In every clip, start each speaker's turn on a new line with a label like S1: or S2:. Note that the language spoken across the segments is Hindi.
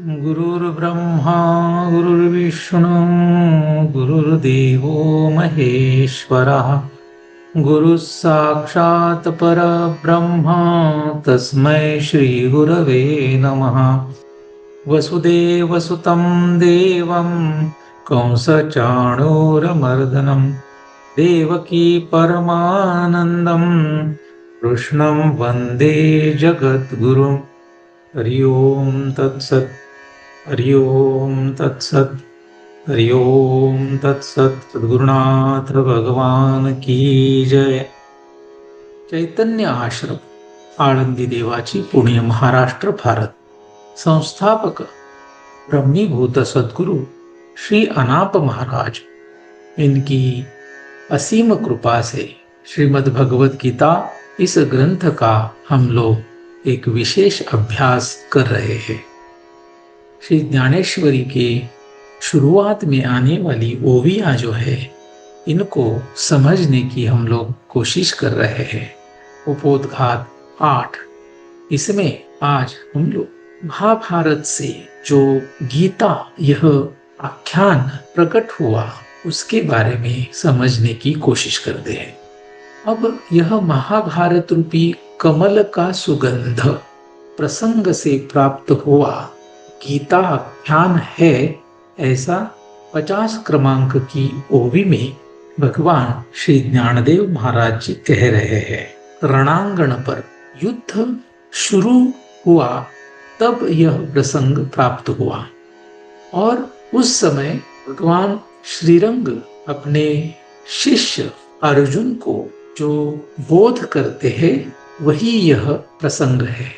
S1: गुरुर्ब्रह्मा गुरुर्विष्णु गुरुर्देवो महेश्वरः गुरुः साक्षात् परब्रह्म तस्मै श्रीगुरवे नमः। वसुदेवसुतं देवं कंसचाणूरमर्दनं देवकी परमानन्दं कृष्णं वन्दे जगद्गुरुं। हरि ओम तत्सत्। हरि ओम तत्सत्। हरि ओम तत्सत्। सद्गुरुनाथ भगवान की जय। चैतन्य आश्रम आळंदी देवाची पुणे महाराष्ट्र भारत। संस्थापक ब्रह्मीभूत सद्गुरु श्री अनाप महाराज, इनकी असीम कृपा से श्रीमद् भगवत गीता इस ग्रंथ का हम लोग एक विशेष अभ्यास कर रहे हैं। श्री ज्ञानेश्वरी के शुरुआत में आने वाली ओवियां जो है, इनको समझने की हम लोग कोशिश कर रहे हैं। उपोद्घात 8। इसमें आज हम लोग महाभारत से जो गीता यह आख्यान प्रकट हुआ उसके बारे में समझने की कोशिश करते हैं। अब यह महाभारत रूपी कमल का सुगंध प्रसंग से प्राप्त हुआ गीता आख्यान है, ऐसा 50 क्रमांक की ओवी में भगवान श्री ज्ञानदेव महाराज जी कह रहे हैं। रणांगण पर युद्ध शुरू हुआ तब यह प्रसंग प्राप्त हुआ और उस समय भगवान श्रीरंग अपने शिष्य अर्जुन को जो बोध करते हैं वही यह प्रसंग है।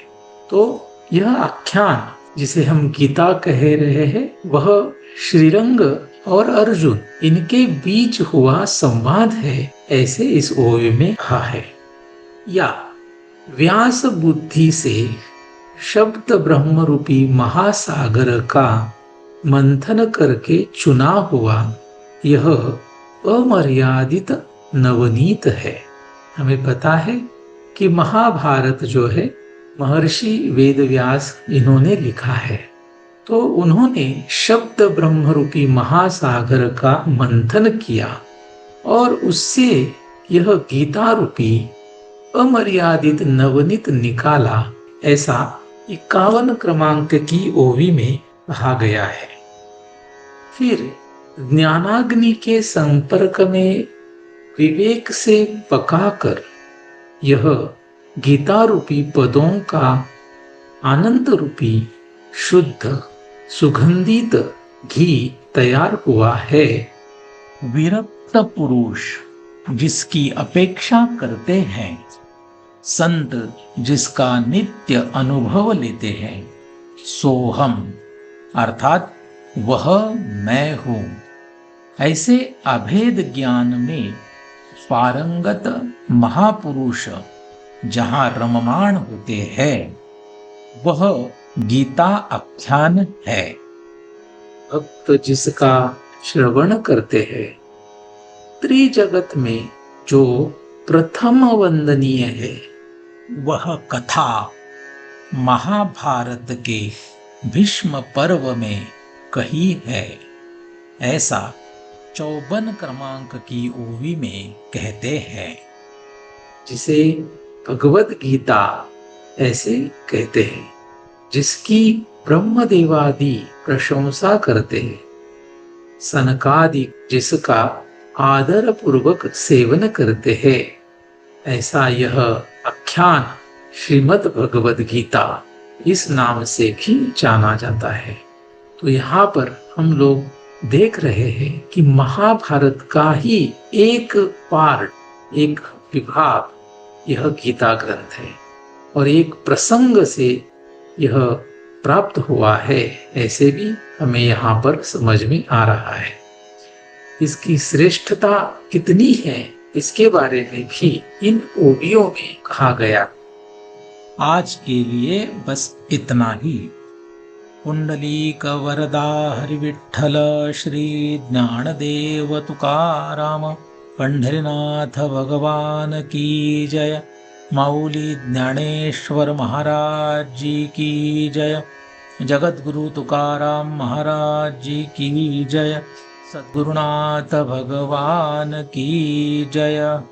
S1: तो यह आख्यान जिसे हम गीता कह रहे हैं वह श्रीरंग और अर्जुन इनके बीच हुआ संवाद है, ऐसे इस ओवे में कहा है। या व्यास बुद्धि से शब्द ब्रह्म रूपी महासागर का मंथन करके चुना हुआ यह अमर्यादित नवनीत है। हमें पता है कि महाभारत जो है महर्षि वेदव्यास इन्होंने लिखा है। तो उन्होंने शब्द ब्रह्म रूपी महासागर का मंथन किया और उससे यह गीता रूपी अमर्यादित नवनीत निकाला, ऐसा 51 क्रमांक की ओवी में कहा गया है। फिर ज्ञानाग्नि के संपर्क में विवेक से पकाकर यह गीता रूपी पदों का आनंद रूपी शुद्ध सुगंधित घी तैयार हुआ है। विरक्त पुरुष जिसकी अपेक्षा करते हैं, संत जिसका नित्य अनुभव लेते हैं, सोहम अर्थात वह मैं हूं, ऐसे अभेद ज्ञान में पारंगत महापुरुष जहां रममाण होते हैं वह गीता आख्यान है। भक्त जिसका श्रवण करते हैं, त्रिजगत में जो प्रथम वंदनीय है वह कथा महाभारत के भीष्म पर्व में कही है, ऐसा 54 क्रमांक की ओवी में कहते हैं। जिसे भगवत गीता ऐसे कहते हैं, जिसकी ब्रह्मदेवादि प्रशंसा करते हैं, सनकादि जिसका आदर पूर्वक सेवन करते हैं, ऐसा यह आख्यान श्रीमद् भगवद गीता इस नाम से भी जाना जाता है। तो यहाँ पर हम लोग देख रहे हैं कि महाभारत का ही एक पार्ट, एक विभाग यह गीता ग्रंथ है और एक प्रसंग से यह प्राप्त हुआ है, ऐसे भी हमें यहाँ पर समझ में आ रहा है। इसकी श्रेष्ठता कितनी है इसके बारे में भी इन ओवियों में कहा गया। आज के लिए बस इतना ही। पुंडलीक वरदा हरि विठ्ठल श्री ज्ञानदेव तुकाराम पंढरीनाथ भगवान की जय। माऊली ज्ञानेश्वर महाराज जी की जय। जगत गुरु तुकाराम महाराज जी की जय। सद्गुरुनाथ भगवान की जय।